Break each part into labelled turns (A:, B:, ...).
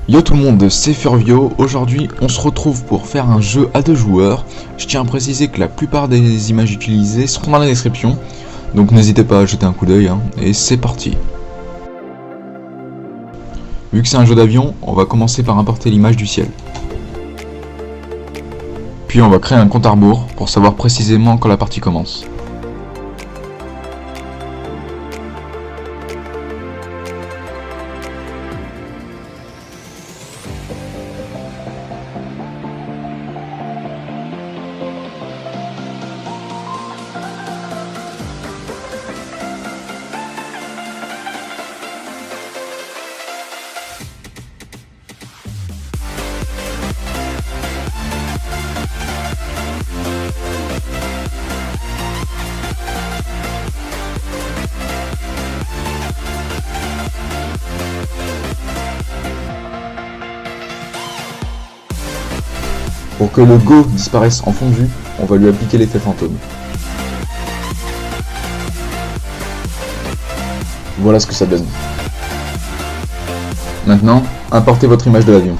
A: Yo tout le monde, c'est Furvio. Aujourd'hui on se retrouve pour faire un jeu à 2 joueurs. Je tiens à préciser que la plupart des images utilisées seront dans la description, donc n'hésitez pas à jeter un coup d'œil, et c'est parti. Vu que c'est un jeu d'avion, on va commencer par importer l'image du ciel. Puis on va créer un compte à rebours pour savoir précisément quand la partie commence. Pour que le Go disparaisse en fondu, on va lui appliquer l'effet fantôme. Voilà ce que ça donne. Maintenant, importez votre image de l'avion.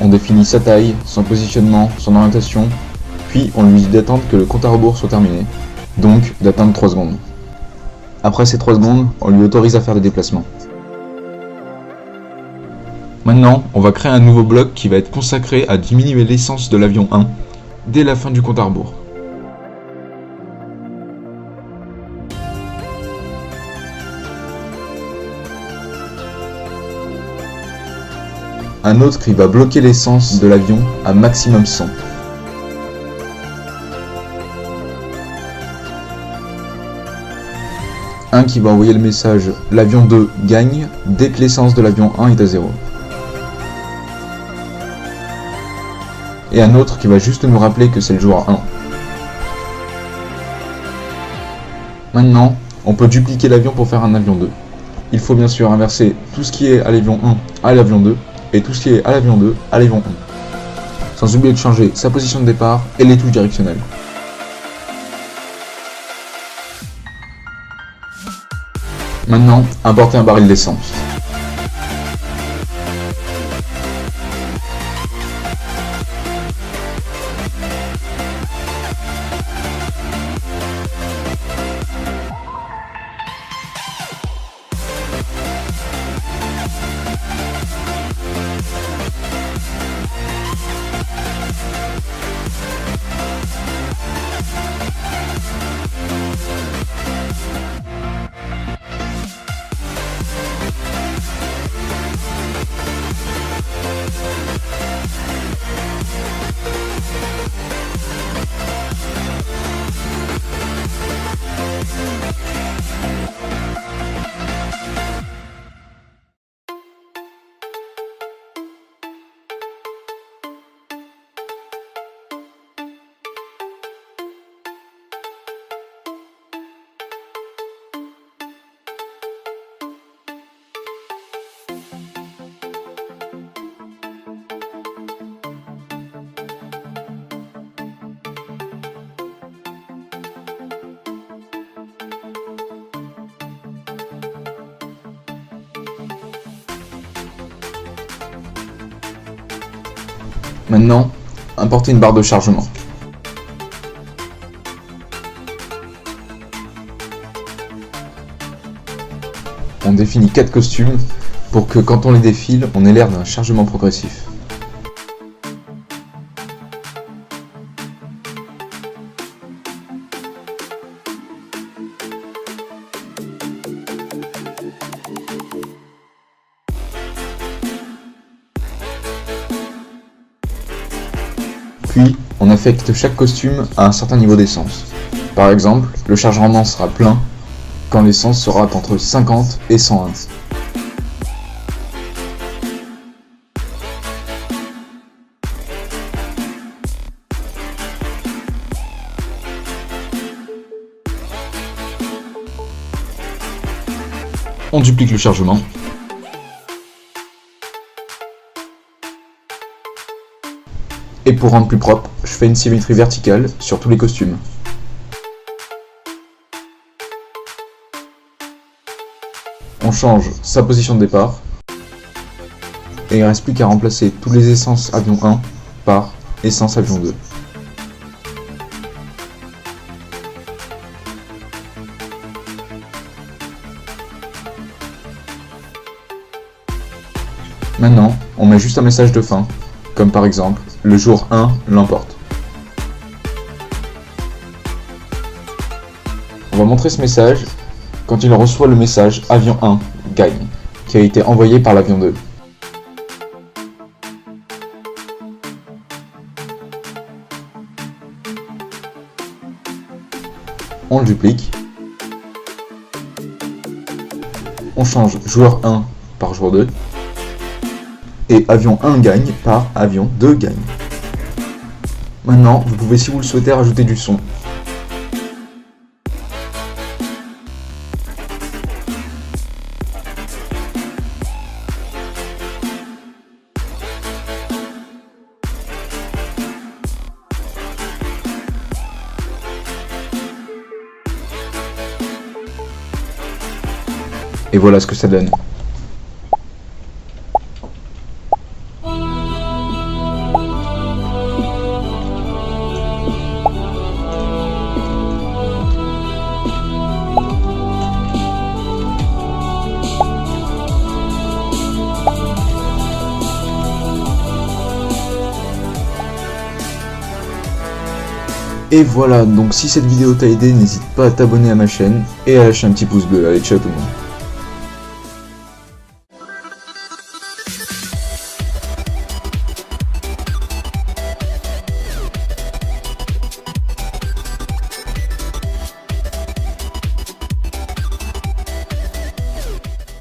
A: On définit sa taille, son positionnement, son orientation, puis on lui dit d'attendre que le compte à rebours soit terminé, donc d'attendre 3 secondes. Après ces 3 secondes, on lui autorise à faire des déplacements. Maintenant, on va créer un nouveau bloc qui va être consacré à diminuer l'essence de l'avion 1 dès la fin du compte à rebours. Un autre qui va bloquer l'essence de l'avion à maximum 100. Un qui va envoyer le message « L'avion 2 gagne » dès que l'essence de l'avion 1 est à 0. Et un autre qui va juste nous rappeler que c'est le joueur 1. Maintenant, on peut dupliquer l'avion pour faire un avion 2. Il faut bien sûr inverser tout ce qui est à l'avion 1 à l'avion 2, et tout ce qui est à l'avion 2 à l'avion 1. Sans oublier de changer sa position de départ et les touches directionnelles. Maintenant, importez un baril d'essence. Maintenant, importez une barre de chargement. On définit 4 costumes pour que quand on les défile, on ait l'air d'un chargement progressif. Puis, on affecte chaque costume à un certain niveau d'essence. Par exemple, le chargement sera plein quand l'essence sera entre 50 et 101. On duplique le chargement. Et pour rendre plus propre, je fais une symétrie verticale sur tous les costumes. On change sa position de départ. Et il ne reste plus qu'à remplacer tous les essences avion 1 par essence avion 2. Maintenant, on met juste un message de fin, comme par exemple, le jour 1 l'emporte. On va montrer ce message quand il reçoit le message avion 1 gagne, qui a été envoyé par l'avion 2. On le duplique. On change joueur 1 par joueur 2. Et avion 1 gagne par avion 2 gagne. Maintenant, vous pouvez, si vous le souhaitez, rajouter du son. Et voilà ce que ça donne. Et voilà, donc si cette vidéo t'a aidé, n'hésite pas à t'abonner à ma chaîne et à lâcher un petit pouce bleu. Allez, ciao tout le monde.